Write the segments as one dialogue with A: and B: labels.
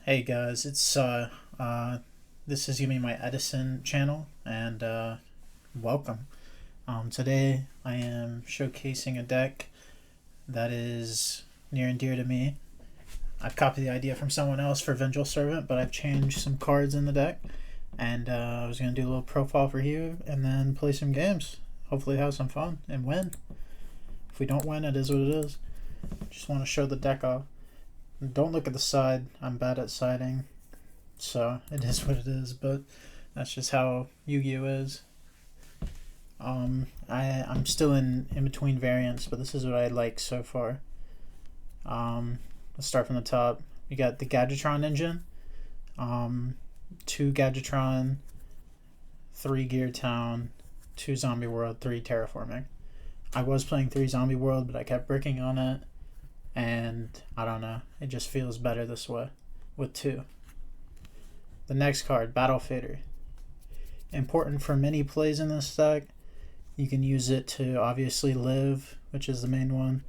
A: Hey guys, this is gonna be my Edison channel, and welcome. Today I am showcasing a deck that is near and dear to me. I've copied the idea from someone else for Vengeful Servant, but I've changed some cards in the deck, and I was gonna do a little profile for you, and then play some games. Hopefully have some fun and win. If we don't win, it is what it is. Just want to show the deck off. Don't look at the side. I'm bad at siding, so it is what it is. But that's just how Yu-Gi-Oh is. I'm still in between variants, but this is what I like so far. Let's start from the top. We got the Gadgetron engine, 2 Gadgetron, 3 Gear Town, 2 Zombie World, 3 Terraforming. I was playing 3 Zombie World, but I kept bricking on it. And I don't know, it just feels better this way with 2. The next card, Battle Fader. Important for many plays in this deck. You can use it to obviously live, which is the main one.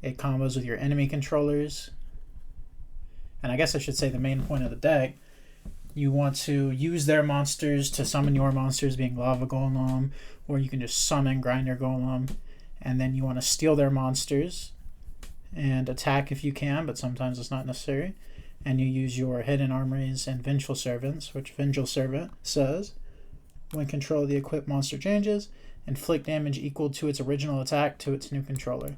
A: It combos with your enemy controllers. And I guess I should say the main point of the deck. You want to use their monsters to summon your monsters, being Lava Golem, or you can just summon Grinder Golem. And then you want to steal their monsters and attack if you can, but sometimes it's not necessary. And you use your hidden armories and Vengeful Servants, which Vengeful Servant says, when control of the equipped monster changes, inflict damage equal to its original attack to its new controller.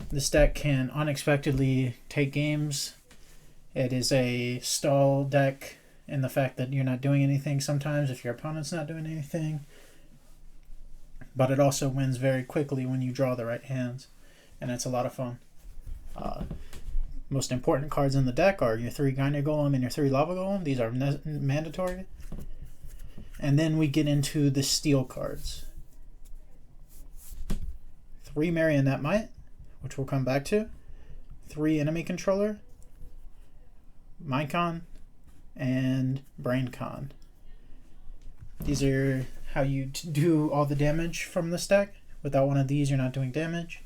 A: This deck can unexpectedly take games. It is a stall deck in the fact that you're not doing anything sometimes if your opponent's not doing anything. But it also wins very quickly when you draw the right hands, and it's a lot of fun. Most important cards in the deck are your 3 Gyne Golem and your 3 Lava Golem. These are mandatory. And then we get into the steel cards. 3 Marionette Might, which we'll come back to. 3 Enemy Controller, Minecon, and Braincon. These are how you do all the damage from this deck. Without one of these, you're not doing damage.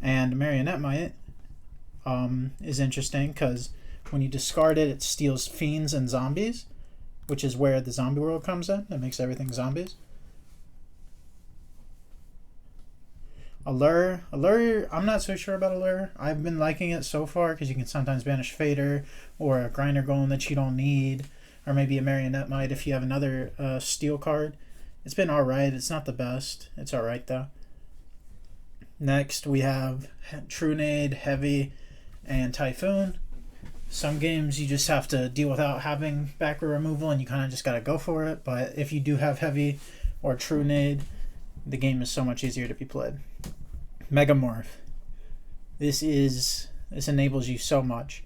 A: And Marionette Might is interesting because when you discard it, it steals fiends and zombies, which is where the zombie world comes in. It makes everything zombies. Allure, I'm not so sure about Allure. I've been liking it so far because you can sometimes banish Fader or a Grinder Golem that you don't need, or maybe a Marionette Might if you have another steel card. It's been alright. It's not the best. It's alright though. Next, we have True Nade, Heavy, and Typhoon. Some games you just have to deal without having backer removal, and you kind of just got to go for it. But if you do have Heavy or True Nade, the game is so much easier to be played. Megamorph. This enables you so much.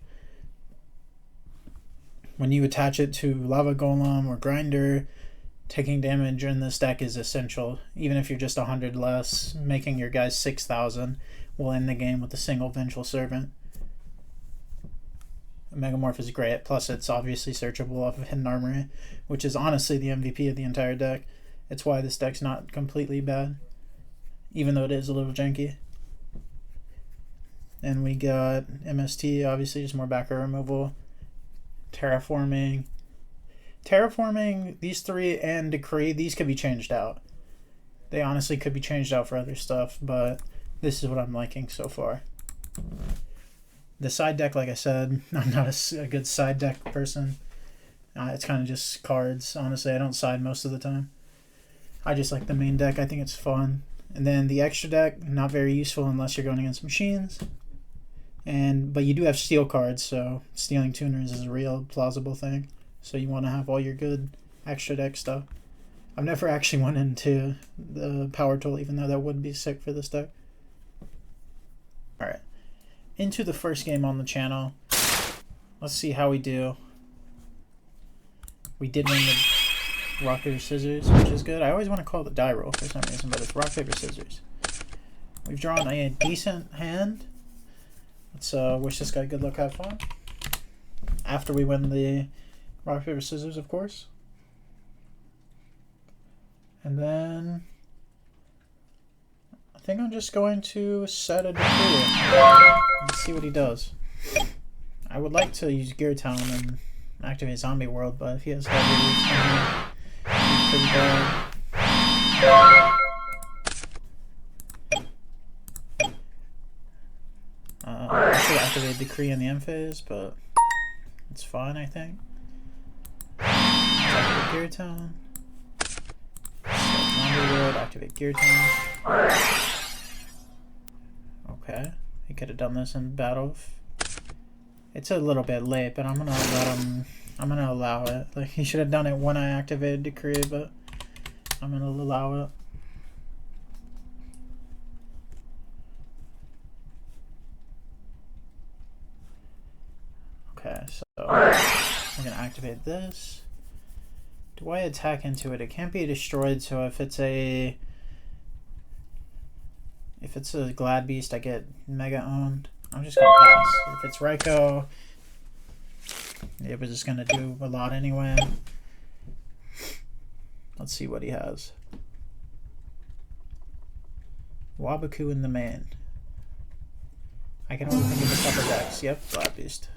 A: When you attach it to Lava Golem or Grinder, taking damage in this deck is essential. Even if you're just 100 less, making your guys 6,000 will end the game with a single Vengeful Servant. Megamorph is great, plus it's obviously searchable off of Hidden Armory, which is honestly the MVP of the entire deck. It's why this deck's not completely bad, even though it is a little janky. And we got MST, obviously just more backer removal. Terraforming, these 3 and Decree, these could be changed out. They honestly could be changed out for other stuff, but this is what I'm liking so far. The side deck, like I said, I'm not a good side deck person. It's kind of just cards. Honestly, I don't side most of the time. I just like the main deck. I think it's fun. And then the extra deck, not very useful unless you're going against machines. But you do have steel cards, so stealing tuners is a real plausible thing. So you want to have all your good extra deck stuff. I've never actually went into the power tool, even though that would be sick for this deck. Alright. Into the first game on the channel. Let's see how we do. We did win the rock, paper, scissors, which is good. I always want to call it the die roll for some reason, but it's rock, paper, scissors. We've drawn a decent hand. Let's wish this guy good luck, have fun. After we win the rock, paper, scissors, of course. And then I think I'm just going to set a decree. Let's see what he does. I would like to use Gear Town and activate Zombie World, but if he has heavy, it's gonna be pretty bad. I should activate Decree in the end phase, but it's fine, I think. Activate Gear Town. Zombie World, activate Gear Town. Okay, he could have done this in battle. It's a little bit late, but I'm gonna let him. I'm gonna allow it. Like, he should have done it when I activated Decree, but I'm gonna allow it. Okay, so I'm gonna activate this. Do I attack into it? It can't be destroyed, so if it's a Glad Beast, I get mega owned. I'm just gonna pass. If it's Raikou, it was just gonna do a lot anyway. Let's see what he has. Wabaku in the main. I can only think of a couple decks. Yep, Glad Beast.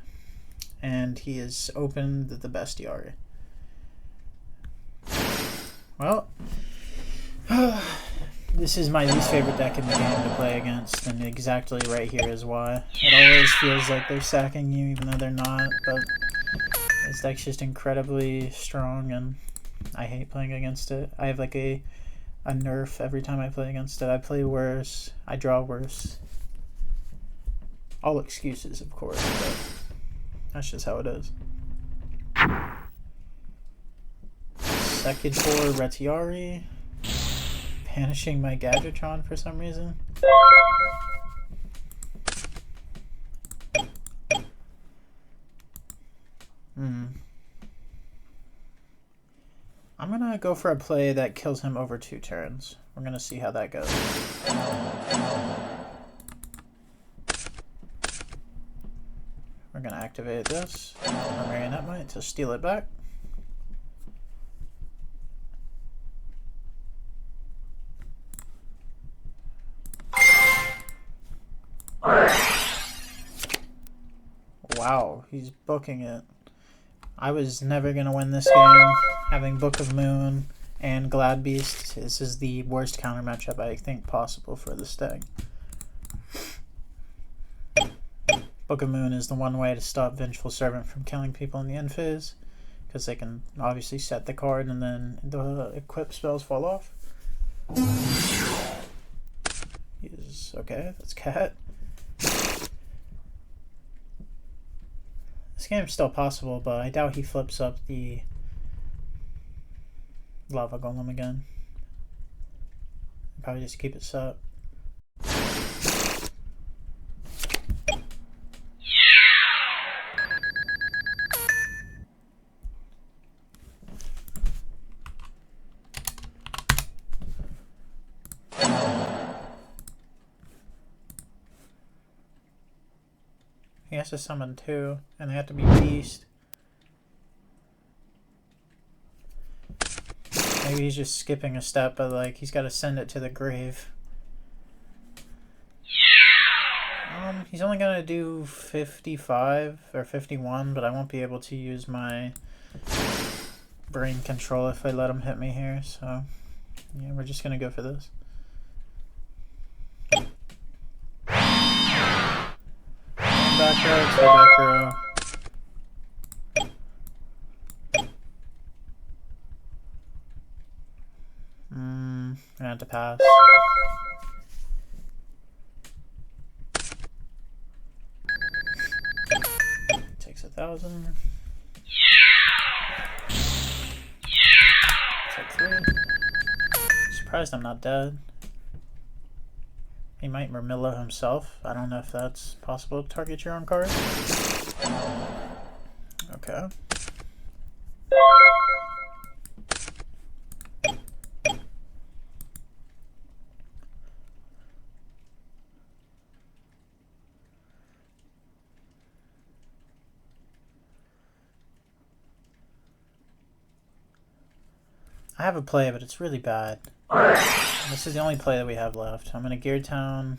A: And he is opened the bestiary. Well, this is my least favorite deck in the game to play against, and exactly right here is why. It always feels like they're sacking you, even though they're not, but this deck's just incredibly strong, and I hate playing against it. I have like a nerf every time I play against it. I play worse, I draw worse. All excuses, of course, but that's just how it is. Second for Retiari. Banishing my Gadgetron for some reason. I'm gonna go for a play that kills him over 2 turns. We're gonna see how that goes. We're gonna activate this, our Marionette Might, to steal it back. Wow, he's booking it. I was never gonna win this game. Having Book of Moon and Glad Beast, this is the worst counter matchup I think possible for this deck. Book of Moon is the one way to stop Vengeful Servant from killing people in the end phase, because they can obviously set the card and then the equip spells fall off. Okay, that's Cat. This game's still possible, but I doubt he flips up the Lava Golem again. Probably just keep it set. He has to summon 2, and they have to be Beast. Maybe he's just skipping a step, but like he's got to send it to the grave. He's only gonna do 55 or 51, but I won't be able to use my brain control if I let him hit me here. So yeah, we're just gonna go for this. Back row, 2 back row. I'm gonna have to pass. Takes 1,000. Take 3. Surprised I'm not dead. He might Murmillo himself. I don't know if that's possible to target your own card. Okay. I have a play, but it's really bad. This is the only play that we have left. I'm going to Gear Town.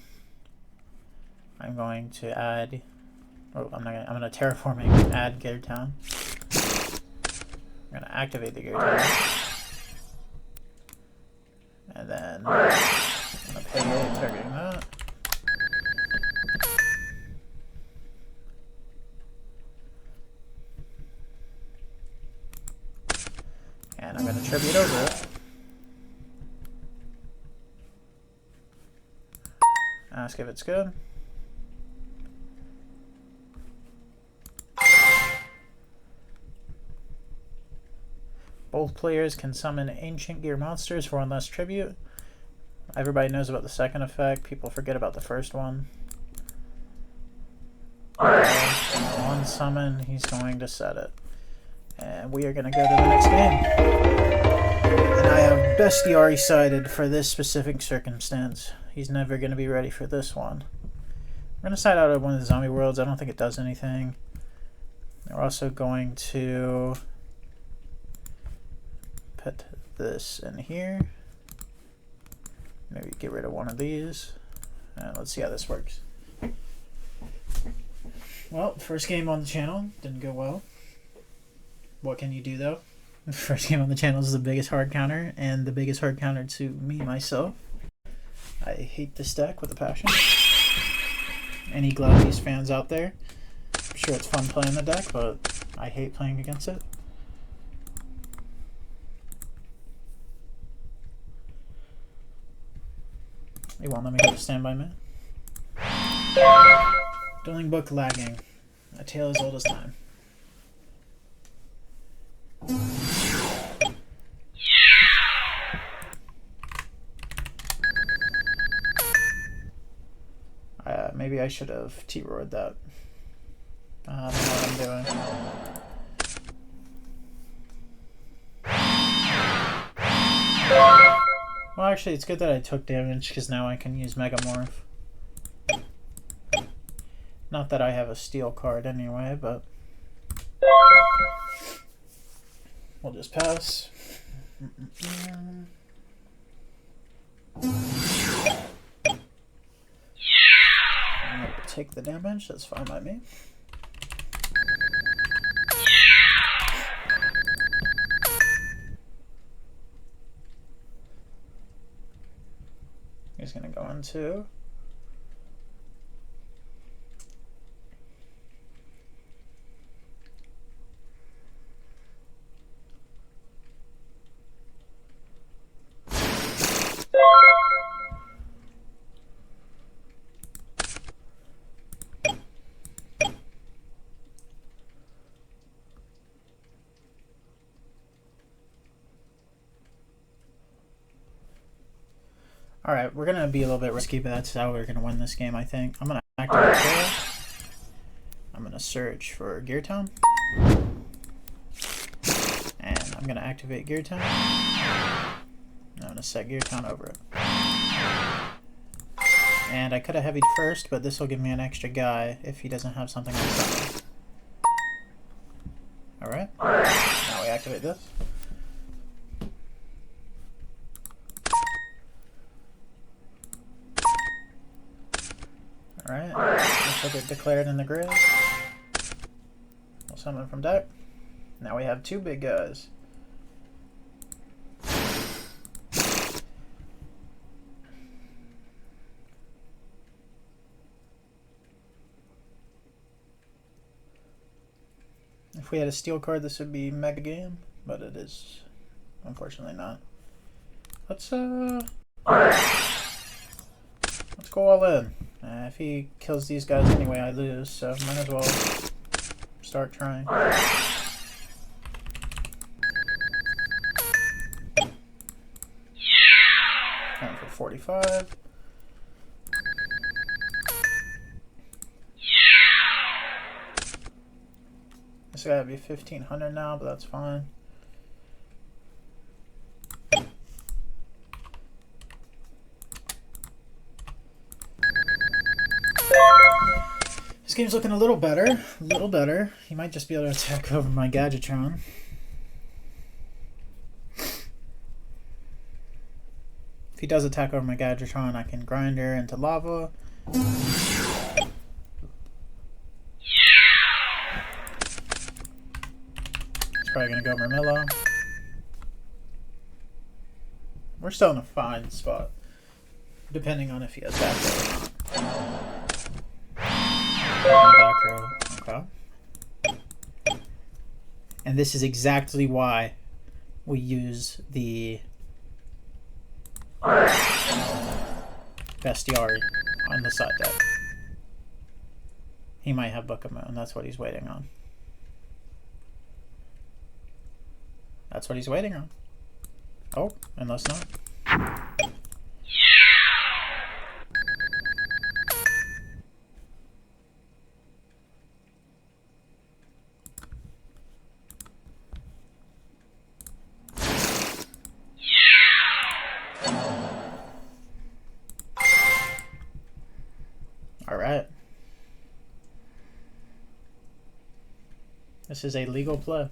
A: I'm going to add Oh, I'm gonna terraforming add gear town. I'm gonna activate the gear town. And then I'm gonna pay it, targeting that. And I'm gonna tribute over it. Ask if it's good. Both players can summon ancient gear monsters for 1 less tribute. Everybody knows about the second effect. People forget about the first one. One summon, he's going to set it. And we are going to go to the next game. And I have Bestiary sided for this specific circumstance. He's never going to be ready for this one. We're going to side out of one of the zombie worlds. I don't think it does anything. We're also going to put this in here. Maybe get rid of one of these. And let's see how this works. Well, first game on the channel didn't go well. What can you do though? First game on the channel is the biggest hard counter and the biggest hard counter to me myself. I hate this deck with a passion. Any Gladius fans out there? I'm sure it's fun playing the deck, but I hate playing against it. They won't let me go to standby man. Dueling book lagging. A tale as old as time. Maybe I should have T-roared that. I don't know what I'm doing. Well, actually, it's good that I took damage because now I can use Megamorph. Not that I have a steel card anyway, but we'll just pass. Take the damage, that's fine by me. He's gonna go into Alright, we're going to be a little bit risky, but that's how we're going to win this game, I think. I'm going to activate Duel. I'm going to search for Gear Town. And I'm going to activate Gear Town. I'm going to set Gear Town over it. And I could have heavied first, but this will give me an extra guy if he doesn't have something on side. Alright, now we activate this. Alright, this will get declared in the grid. We'll summon from deck. Now we have two big guys. If we had a steel card, this would be Mega Game, but it is unfortunately not. Let's go all in. If he kills these guys anyway, I lose, so might as well start trying. Going for 45. This gotta be 1500 now, but that's fine. This game's looking a little better. A little better. He might just be able to attack over my Gadgetron. If he does attack over my Gadgetron, I can grind her into lava. probably gonna go Mermillo. We're still in a fine spot, depending on if he has back row or not. Back row, okay. And this is exactly why we use the Bestiari on the side deck. He might have Book of Moon. That's what he's waiting on. That's what he's waiting on. Oh, unless not. All right. This is a legal play.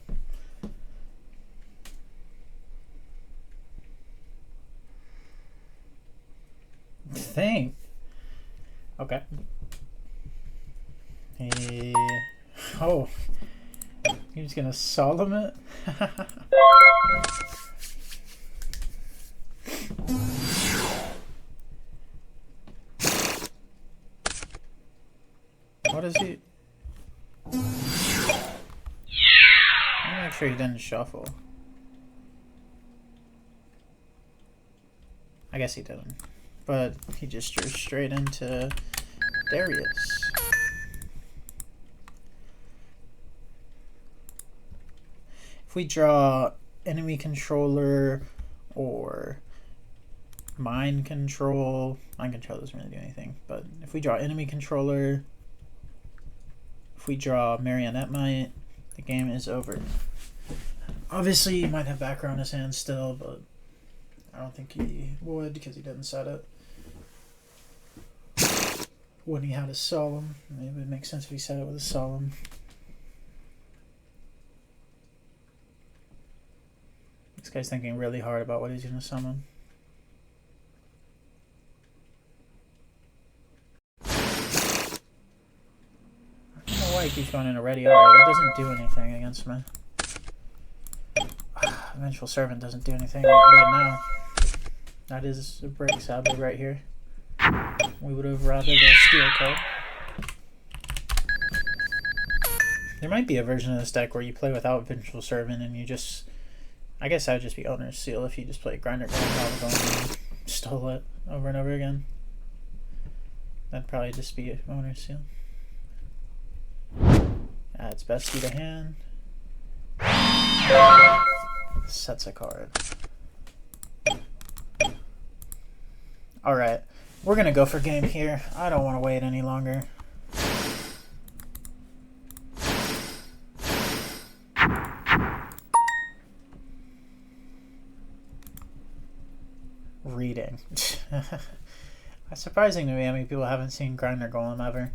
A: Thing. Okay. Oh. He's gonna solemn it? What is he? I'm not sure he didn't shuffle. I guess he didn't. But he just drew straight into Darius. If we draw enemy controller or mind control doesn't really do anything, but if we draw enemy controller, if we draw marionette might, the game is over. Obviously he might have background in his hand still, but I don't think he would because he didn't set it. When he had a solemn, maybe it would make sense if he set it with a solemn. This guy's thinking really hard about what he's going to summon. I don't know why he keeps going in a ready R. That doesn't do anything against me. Vengeful Servant doesn't do anything right now. That is a break, sadly, right here. We would have rather the steel card. There might be a version of this deck where you play without Vengeful Servant and you just... I guess that would just be Owner's Seal if you just played Grinder and stole it over and over again. That'd probably just be Owner's Seal. Adds Bestie to hand. Sets a card. Alright, we're gonna go for game here. I don't want to wait any longer. Reading. It's surprising to me how many people haven't seen Grinder Golem ever.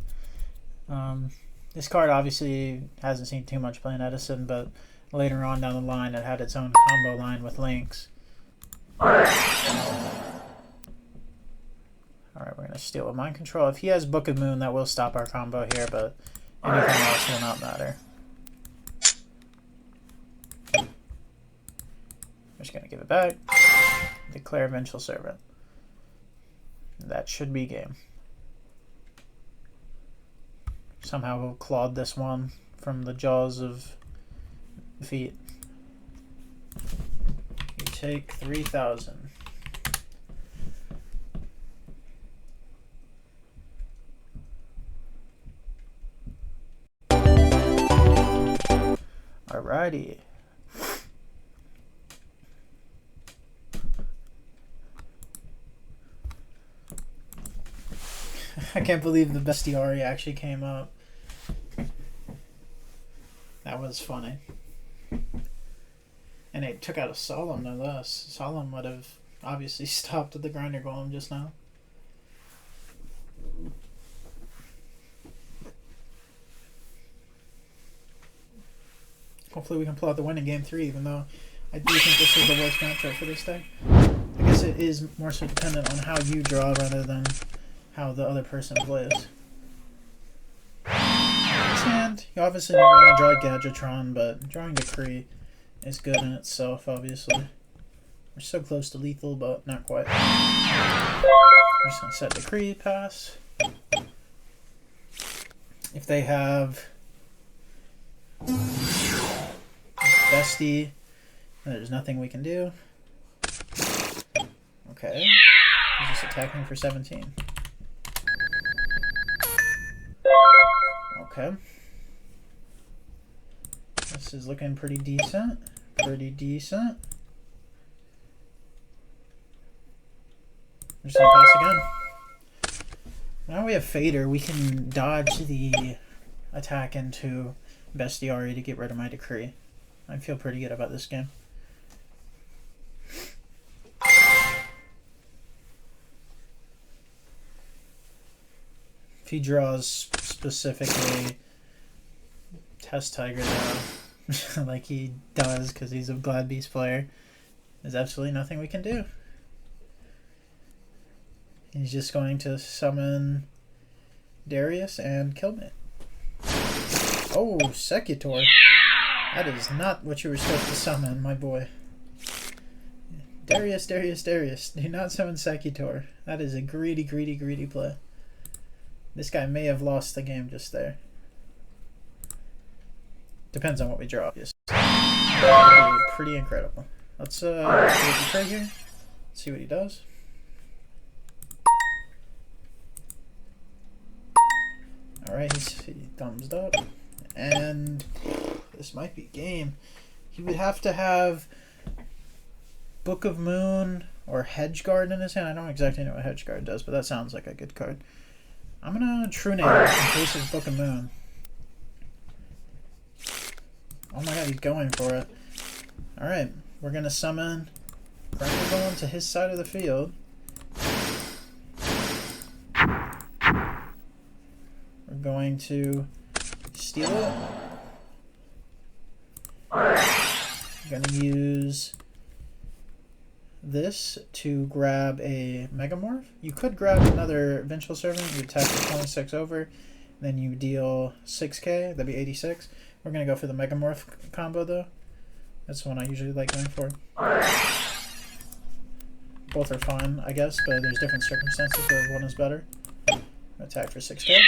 A: This card obviously hasn't seen too much play in Edison, but later on down the line it had its own combo line with links. Alright, we're going to steal with Mind Control. If he has Book of Moon, that will stop our combo here, but anything else will not matter. I'm just going to give it back. Declare Vengeful Servant. That should be game. Somehow we'll clawed this one from the jaws of defeat. You take 3,000. Alrighty. I can't believe the Bestiari actually came up. That was funny. And it took out a Solemn no less. Solemn would have obviously stopped at the Grinder Golem just now. Hopefully we can pull out the win in game 3, even though I do think this is the worst matchup for this deck. I guess it is more so dependent on how you draw rather than how the other person plays. This hand, you obviously never want to draw Gadgetron, but drawing Decree is good in itself, obviously. We're so close to lethal, but not quite. We're just going to set decree, pass. If they have bestie, there's nothing we can do. Okay. He's just attacking for 17. Okay. This is looking pretty decent. Pretty decent. We're just gonna pass again. Now we have Fader. We can dodge the attack into Bestiary to get rid of my decree. I feel pretty good about this game. If he draws specifically Test Tiger though, like he does because he's a Glad Beast player, there's absolutely nothing we can do. He's just going to summon Darius and kill me. Oh, Secutor. That is not what you were supposed to summon, my boy. Darius, Darius, Darius. Do not summon Secutor. That is a greedy, greedy, greedy play. This guy may have lost the game just there. Depends on what we draw, obviously. That would be pretty incredible. Let's do a decree here. See what he does. Alright, he thumbs up. And this might be game. He would have to have Book of Moon or Hedgeguard in his hand. I don't exactly know what Hedgeguard does, but that sounds like a good card. I'm gonna True Name in case of Book of Moon. Oh my god, he's going for it. Alright, we're gonna summon Primeval to his side of the field. We're going to steal it. I'm gonna use this to grab a Megamorph. You could grab another Vengeful Servant. You attack for 26 over, then you deal 6k. That'd be 86. We're gonna go for the Megamorph combo though. That's the one I usually like going for. Both are fine, I guess, but there's different circumstances where one is better. Attack for 6k.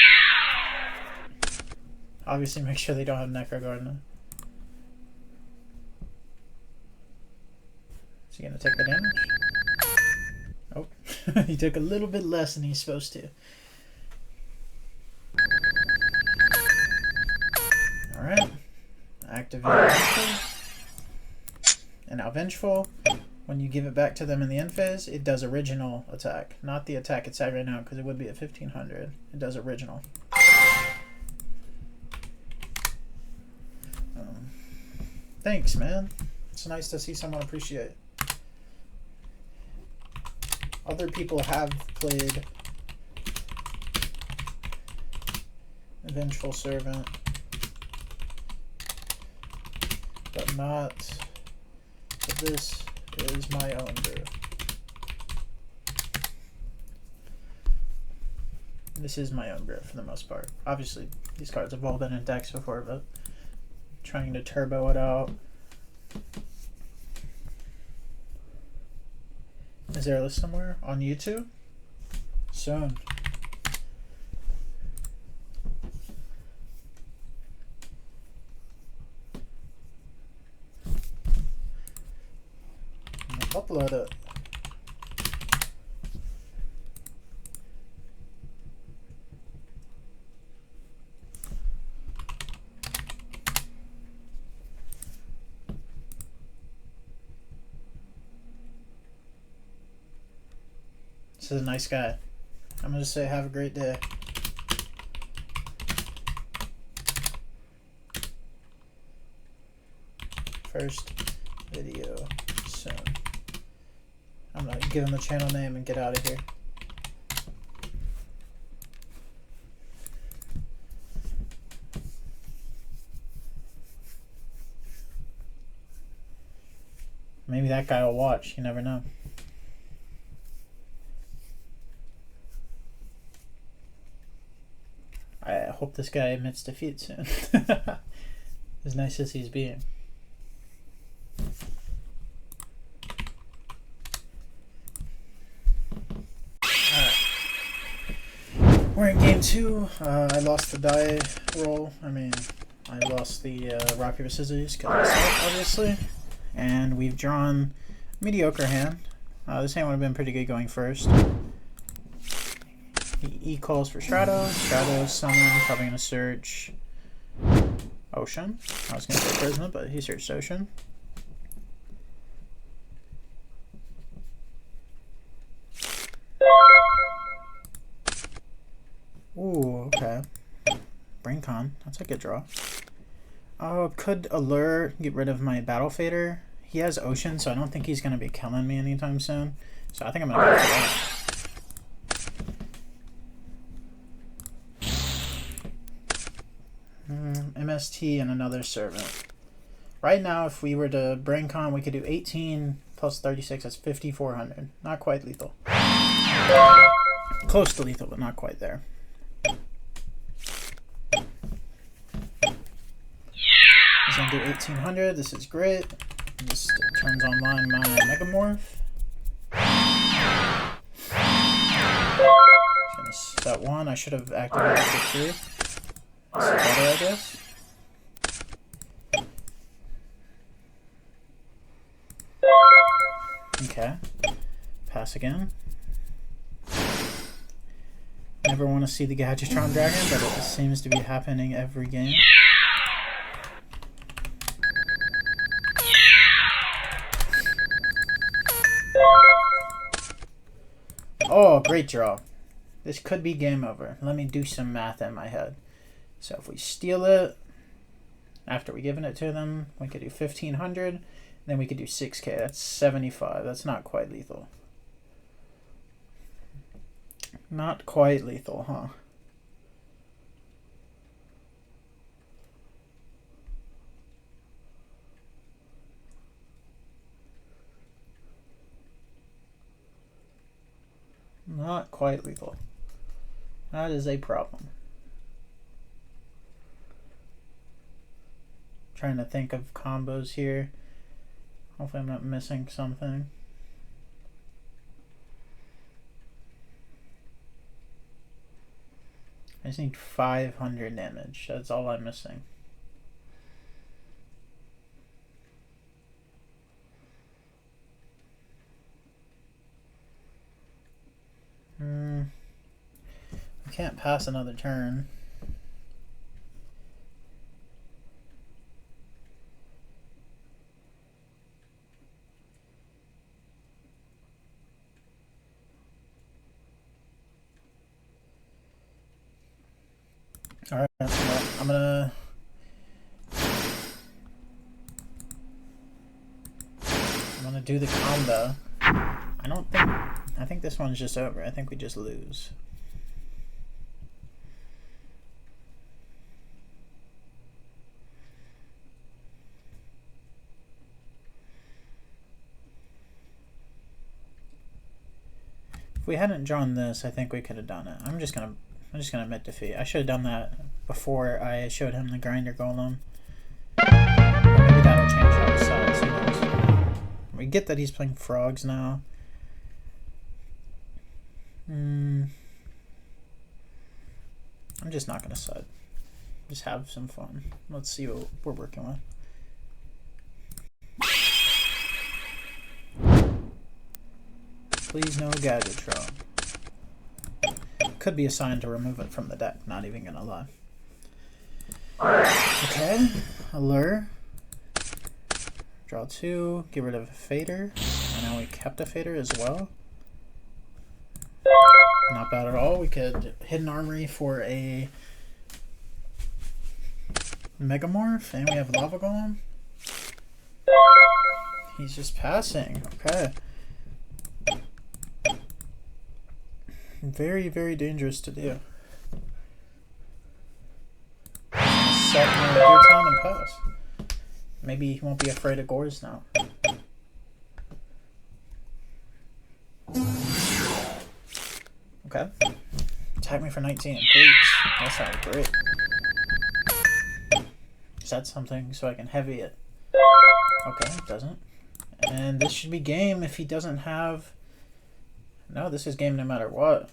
A: Obviously, make sure they don't have Necroguard now. Is he gonna take the damage? Oh, he took a little bit less than he's supposed to. Alright. Activate Vengeful. And now Vengeful, when you give it back to them in the end phase, it does original attack. Not the attack it's at right now, because it would be at 1500. It does original. Thanks, man. It's nice to see someone appreciate. Other people have played Vengeful Servant, but not. But this is my own brew. This is my own brew for the most part. Obviously, these cards have all been in decks before, but trying to turbo it out. Is there a list somewhere on YouTube? Soon. Upload it. This is a nice guy. I'm gonna say have a great day. First video soon. I'm gonna give him the channel name and get out of here. Maybe that guy will watch, you never know. I hope this guy admits defeat soon. As nice as he's being. game 2, I lost the die roll. I mean, I lost the rock, paper, scissors, obviously. And we've drawn mediocre hand. This hand would have been pretty good going first. He calls for Strato. Strato's someone probably going to search Ocean. I was going to say Prisma, but he searched Ocean. Ooh, okay. Braincon. That's a good draw. Oh, could Allure get rid of my Battle Fader? He has Ocean, so I don't think he's going to be killing me anytime soon. So I think I'm going to go for that. MST and another Servant. Right now, if we were to Braincon, we could do 18 plus 36. That's 5,400. Not quite lethal. Close to lethal, but not quite there. He's going to do 1,800. This is great. This turns online my Megamorph. He's going to set 1. I should have activated the 3. That's better, I guess. Okay. Pass again. Never want to see the Gadgetron Dragon, but it seems to be happening every game. Oh, great draw. This could be game over. Let me do some math in my head. So if we steal it, after we given it to them, we could do 1,500. Then we could do 6K. That's 75. That's not quite lethal. Not quite lethal, huh? Not quite lethal. That is a problem. Trying to think of combos here. Hopefully I'm not missing something. I just need 500 damage. That's all I'm missing. I can't pass another turn. Alright, I'm gonna do the combo. I think this one's just over. I think we just lose. If we hadn't drawn this, I think we could have done it. I'm just gonna admit defeat. I should have done that before I showed him the grinder golem. Maybe that'll change how he sides. Who knows? We get that he's playing frogs now. I'm just not gonna side. Just have some fun. Let's see what we're working with. Please no Gadgetron. Could be a sign to remove it from the deck, not even gonna lie. Okay, Allure. Draw 2, get rid of a Fader. And now we kept a Fader as well. Not bad at all. We could Hidden Armory for a Megamorph, and we have Lava Golem. He's just passing. Okay. Very, very dangerous to do. Set my Gear Town and pass. Maybe he won't be afraid of Gores now. Okay. Attack me for 19, please. That sounds great. Set something so I can heavy it. Okay, it doesn't. And this should be game if he doesn't have... No, this is game no matter what.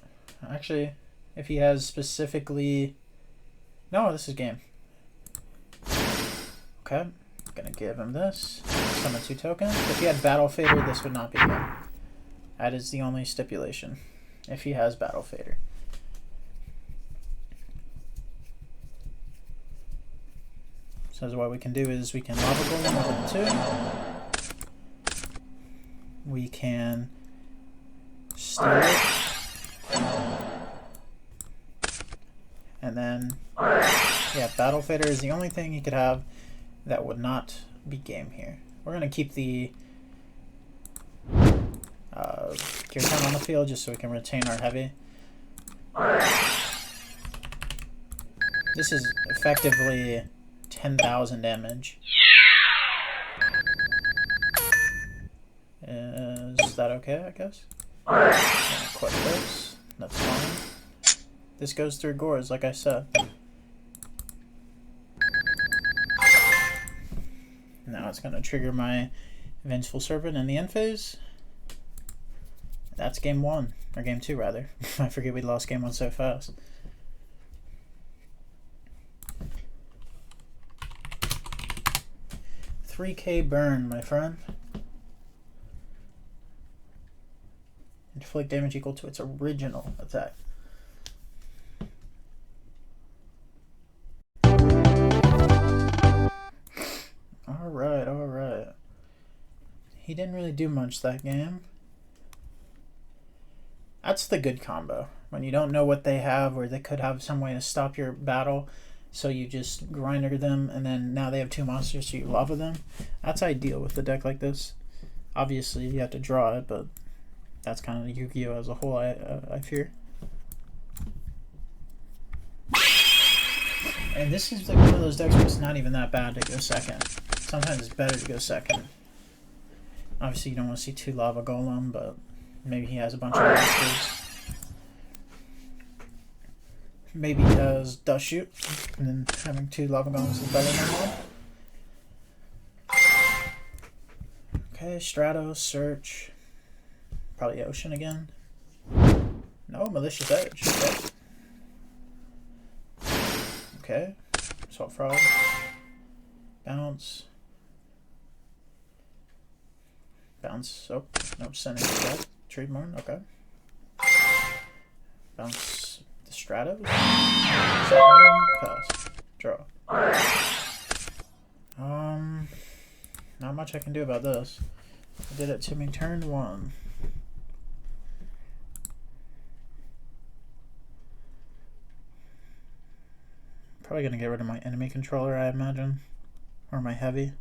A: Actually, If he has specifically... No, this is game. Okay, gonna give him this. Summon 2 tokens. If he had Battle Fader, this would not be game. That is the only stipulation. If he has Battle Fader. So what we can do is we can Lava Golem with 2. We can steal it. And then, yeah, Battle Fader is the only thing you could have that would not be game here. We're going to keep the gear count on the field just so we can retain our heavy. This is effectively 10,000 damage. Is that okay, I guess? I'm gonna quit this. That's fine. This goes through Gores, like I said. Now it's going to trigger my Vengeful Servant in the end phase. That's game 1. Or game 2, rather. I forget we lost game 1 so fast. $3K burn, my friend. Inflict damage equal to its original attack. Alright. He didn't really do much that game. That's the good combo. When you don't know what they have, or they could have some way to stop your battle, so you just grinder them, and then now they have 2 monsters, so you lava them. That's ideal with the deck like this. Obviously, you have to draw it, but that's kind of the Yu-Gi-Oh! As a whole, I fear. And this is like one of those decks where it's not even that bad to go second. Sometimes it's better to go second. Obviously, you don't want to see 2 Lava Golem, but maybe he has a bunch of monsters. Maybe he has Dust Shoot, and then having 2 Lava Golems is better than 1. Okay, Stratos, Search. Probably Ocean again. No, Malicious Edge. Okay. Salt Frog. Bounce. Oh, no, sending to death. Trademark, okay. Bounce the Stratos. Pass. Draw. Not much I can do about this. I did it to me turn 1. Probably gonna get rid of my enemy controller, I imagine. Or my heavy.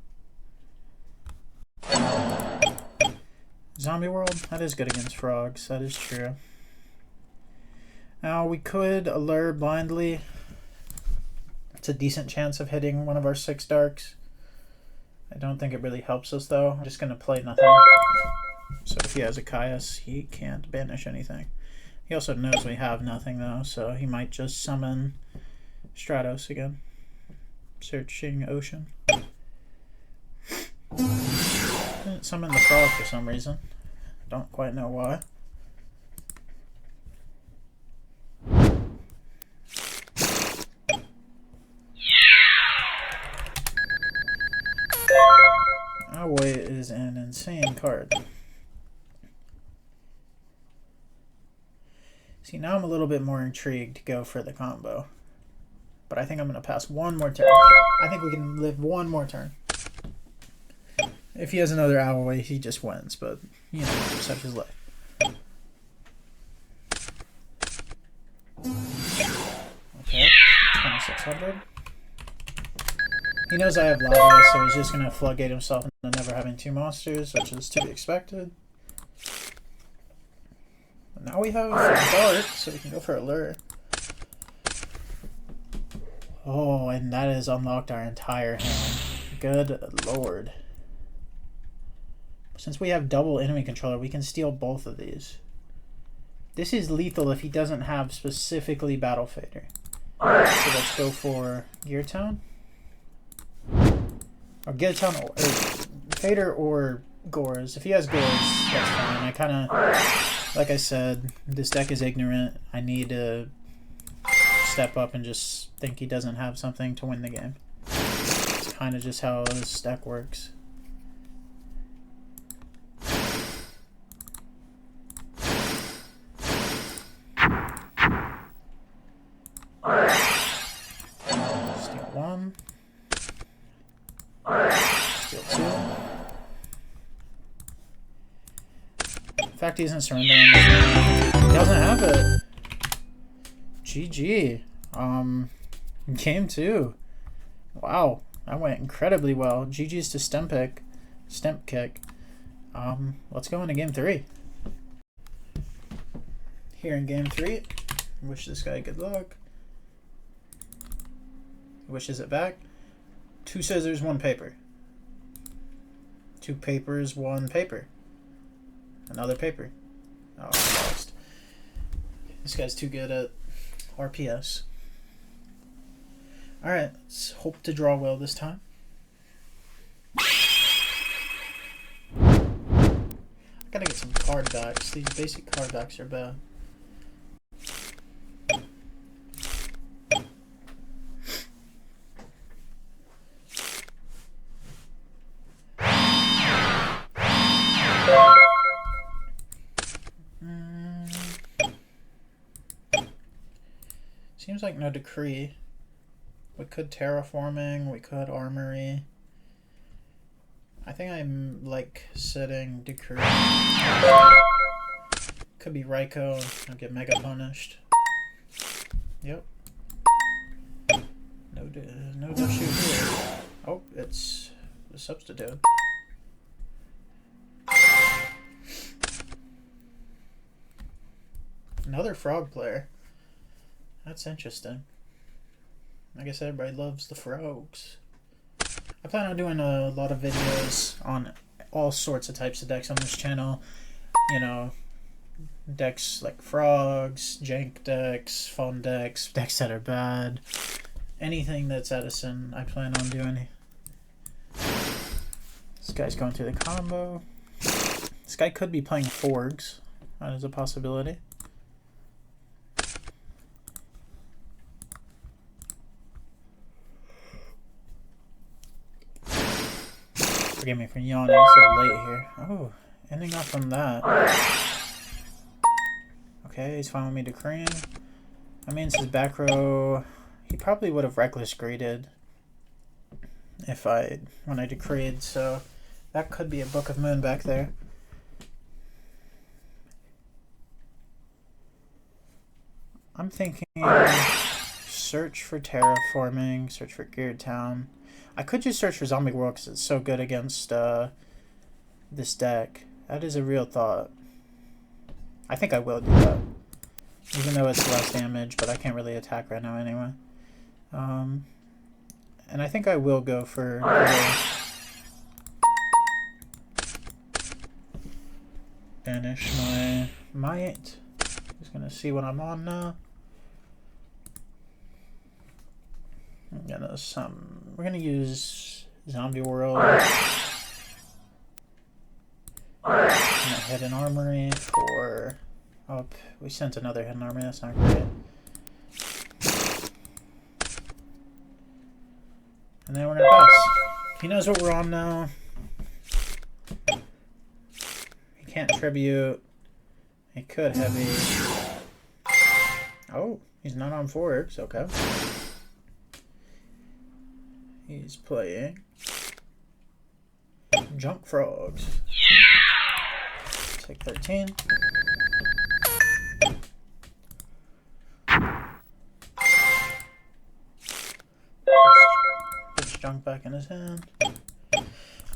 A: Zombie World, that is good against frogs, that is true. Now we could allure blindly. It's a decent chance of hitting one of our 6 darks. I don't think it really helps us though. I'm just gonna play nothing. So if he has a Caius, he can't banish anything. He also knows we have nothing though, so he might just summon Stratos again. Searching Ocean. Didn't summon the frog for some reason. Don't quite know why. Away is an insane card. See, now I'm a little bit more intrigued to go for the combo. But I think I'm going to pass one more turn. I think we can live one more turn. If he has another Owlway, he just wins, but, you know, such is life. Okay, 2600. He knows I have lava, so he's just going to floodgate himself into never having 2 monsters, which is to be expected. But now we have Dark, so we can go for Allure. Oh, and that has unlocked our entire hand. Good lord. Since we have double enemy controller, we can steal both of these. This is lethal if he doesn't have specifically Battle Fader. So let's go for Gear Town. Or Gear Town or Fader or Gores. If he has Gores, that's fine. I kind of, like I said, this deck is ignorant. I need to step up and just think he doesn't have something to win the game. It's kind of just how this deck works. Steal 1. Steal 2. In fact, he isn't surrendering. He doesn't have it. GG. Game 2. Wow, that went incredibly well. GG's to Stemp Kick. Let's go into game 3. Here in game 3, wish this guy good luck. Wishes it back. 2 scissors, 1 paper. 2 papers, 1 paper. Another paper. Oh, I lost. This guy's too good at RPS. Alright, let's hope to draw well this time. I gotta get some card backs. These basic card backs are bad. Seems like no decree. We could terraforming, we could armory. I think I'm like sitting decree. Could be Raiko, I'll get mega punished. Yep. No shoot here. Oh, it's the substitute. Another frog player. That's interesting. I guess everybody loves the frogs. I plan on doing a lot of videos on all sorts of types of decks on this channel. You know, decks like frogs, jank decks, fun decks, decks that are bad. Anything that's Edison, I plan on doing. This guy's going through the combo. This guy could be playing Forgs. That is a possibility. Forgive me for yawning so late here. Oh, ending off on that. Okay, he's fine with me decreeing. That means his back row, he probably would have reckless greeted when I decreed, so that could be a Book of Moon back there. I'm thinking search for terraforming, search for Geared Town. I could just search for Zombie World because it's so good against this deck. That is a real thought. I think I will do that. Even though it's less damage, but I can't really attack right now anyway. And I think I will go for... Banish my might. Just gonna see what I'm on now. We're gonna use Zombie World. I'm gonna hit an armory for. Oh, we sent another hidden armory. That's not great. And then we're gonna pass. He knows what we're on now. He can't tribute. He could heavy. Oh, he's not on Forks. Okay. He's playing Junk Frogs. Take 13. Puts Junk back in his hand.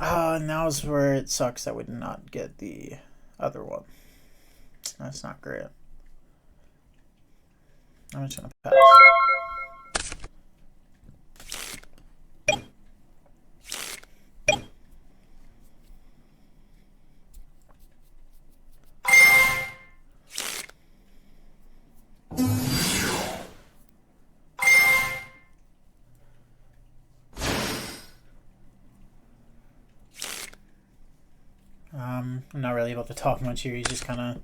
A: Now's where it sucks that we did not get the other one. That's not great. I'm just gonna pass. I'm not really able to talk much here. He's just kind of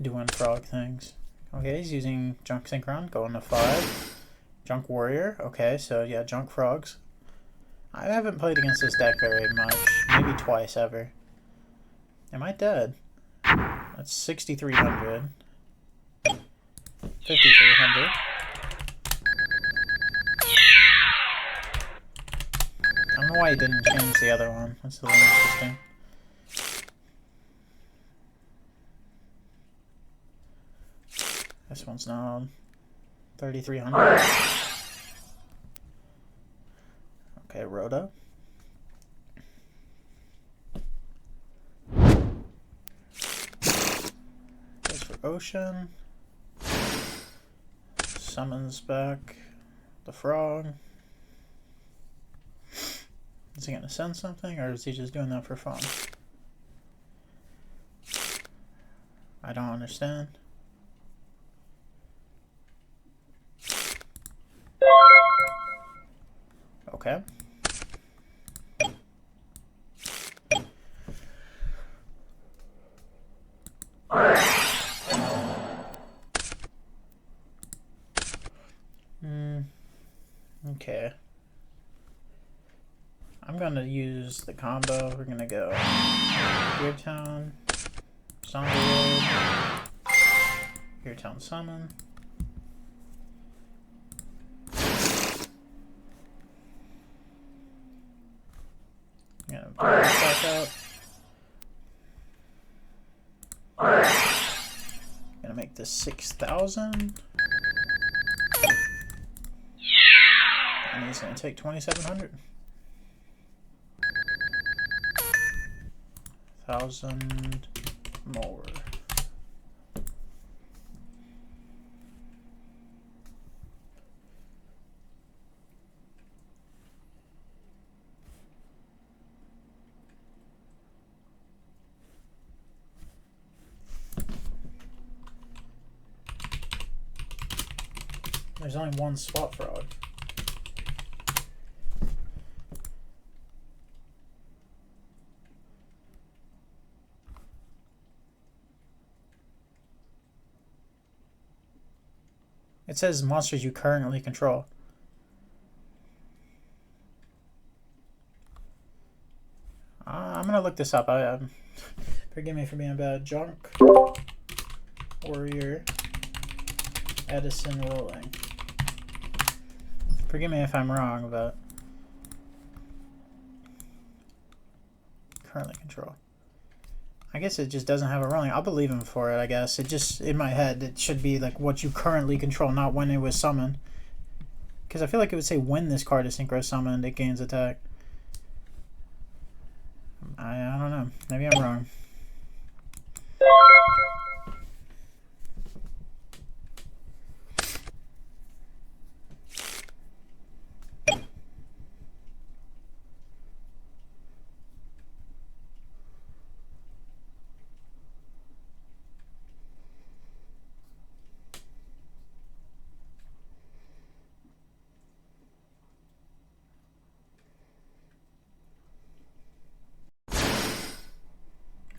A: doing frog things. Okay, he's using Junk Synchron, going to 5. Junk Warrior, okay, so yeah, Junk Frogs. I haven't played against this deck very much, maybe twice ever. Am I dead? That's 6,300. 5,300. I don't know why he didn't change the other one. That's a little interesting. This one's now 3,300. Okay, Rhoda. Goes for Ocean. Summons back the frog. Is he gonna send something, or is he just doing that for fun? I don't understand. Okay. Okay. I'm gonna use the combo. We're gonna go Gear Town, Zombie Road, Gear Town Summon. I'm gonna put this back out. Gonna make this 6,000. And he's gonna take 2,700. 1,000 more. There's only one swap frog. It says monsters you currently control. I'm gonna look this up. Forgive me for being bad. Junk Warrior Edison rolling. Forgive me if I'm wrong, but currently control. I guess it just doesn't have a rolling. I'll believe him for it, I guess. It just, in my head, it should be like what you currently control, not when it was summoned. Because I feel like it would say when this card is synchro summoned, it gains attack. I don't know. Maybe I'm wrong.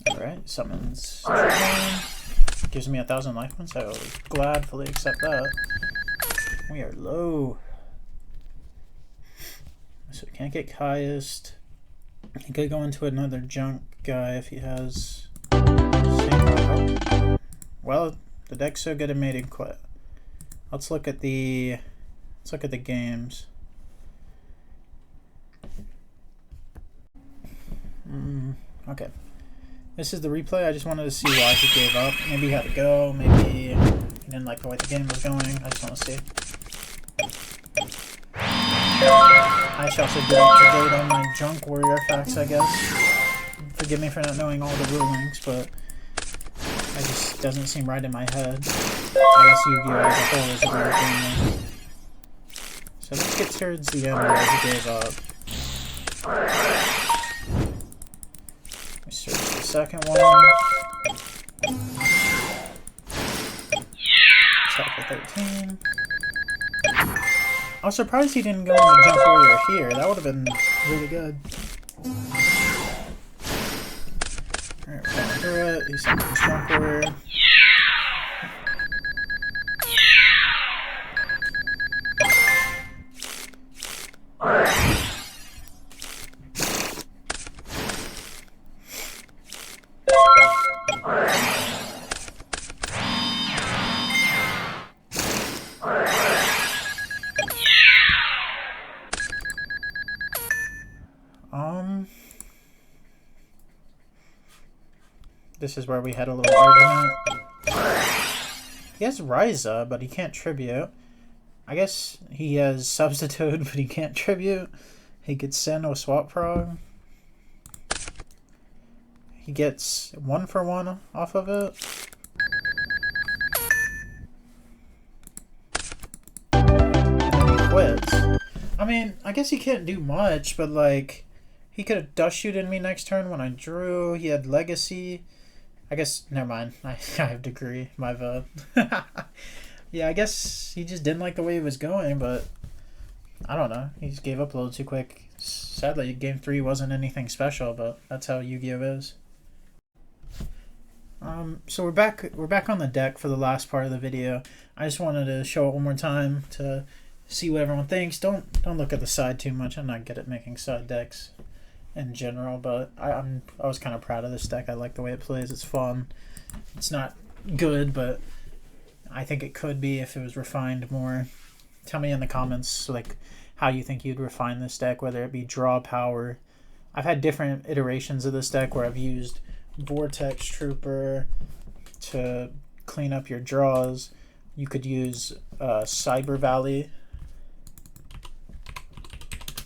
A: Alright, summons. Gives me 1,000 life points. I will gladly accept that. We are low. So we can't get Caius. He could go into another junk guy if he has. Well, the deck's so good it made him quit. Let's look at the games. Okay. This is the replay. I just wanted to see why he gave up. Maybe he had to go. Maybe he didn't like the way the game was going. I just want to see. I should also be up to date on my Junk Warrior facts, I guess. Forgive me for not knowing all the rulings, but it just doesn't seem right in my head. I guess Yu-Gi-Oh! As a whole is a weird thing. So let's get towards the end where he gave up. Search the second one. Attack for 13. I was surprised he didn't go in the Junk Warrior here. That would have been really good. Alright, we're going through it. He sent the Junk Warrior. This is where we had a little argument. He has Ryza, but he can't tribute. I guess he has Substitute, but he can't tribute. He could send a swap prog. He gets 1-for-1 off of it. And he quits. I mean, I guess he can't do much, but like, he could have dust shooted me next turn when I drew. He had Legacy. I guess, never mind. I have Degree. My vote. Yeah, I guess he just didn't like the way it was going, but I don't know. He just gave up a little too quick. Sadly, game 3 wasn't anything special, but that's how Yu-Gi-Oh is. So we're back on the deck for the last part of the video. I just wanted to show it one more time to see what everyone thinks. Don't look at the side too much. I'm not good at making side decks in general, but I was kind of proud of this deck. I like the way it plays. It's fun. It's not good, but I think it could be if it was refined more. Tell me in the comments like how you think you'd refine this deck, whether it be draw power. I've had different iterations of this deck where I've used Vortex Trooper to clean up your draws. You could use Cyber Valley,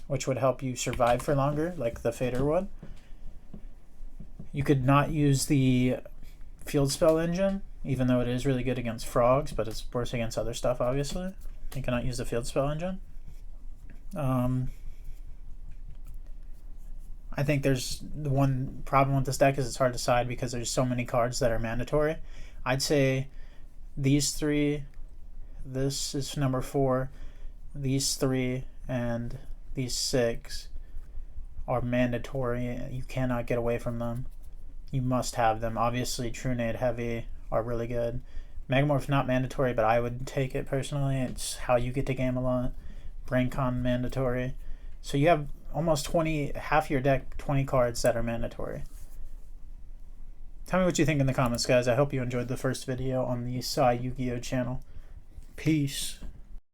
A: which would help you survive for longer, like the Fader would. You could not use the Field Spell Engine, even though it is really good against frogs, but it's worse against other stuff, obviously. You cannot use the Field Spell Engine. I think there's the one problem with this deck is it's hard to decide because there's so many cards that are mandatory. I'd say these 3, this is number 4, these 3, and these 6 are mandatory. You cannot get away from them. You must have them. Obviously, Trunade Heavy are really good. Megamorph not mandatory, but I would take it personally. It's how you get to game a lot. BrainCon mandatory. So you have almost 20, half your deck, 20 cards that are mandatory. Tell me what you think in the comments, guys. I hope you enjoyed the first video on the Yu-Gi-Oh channel. Peace.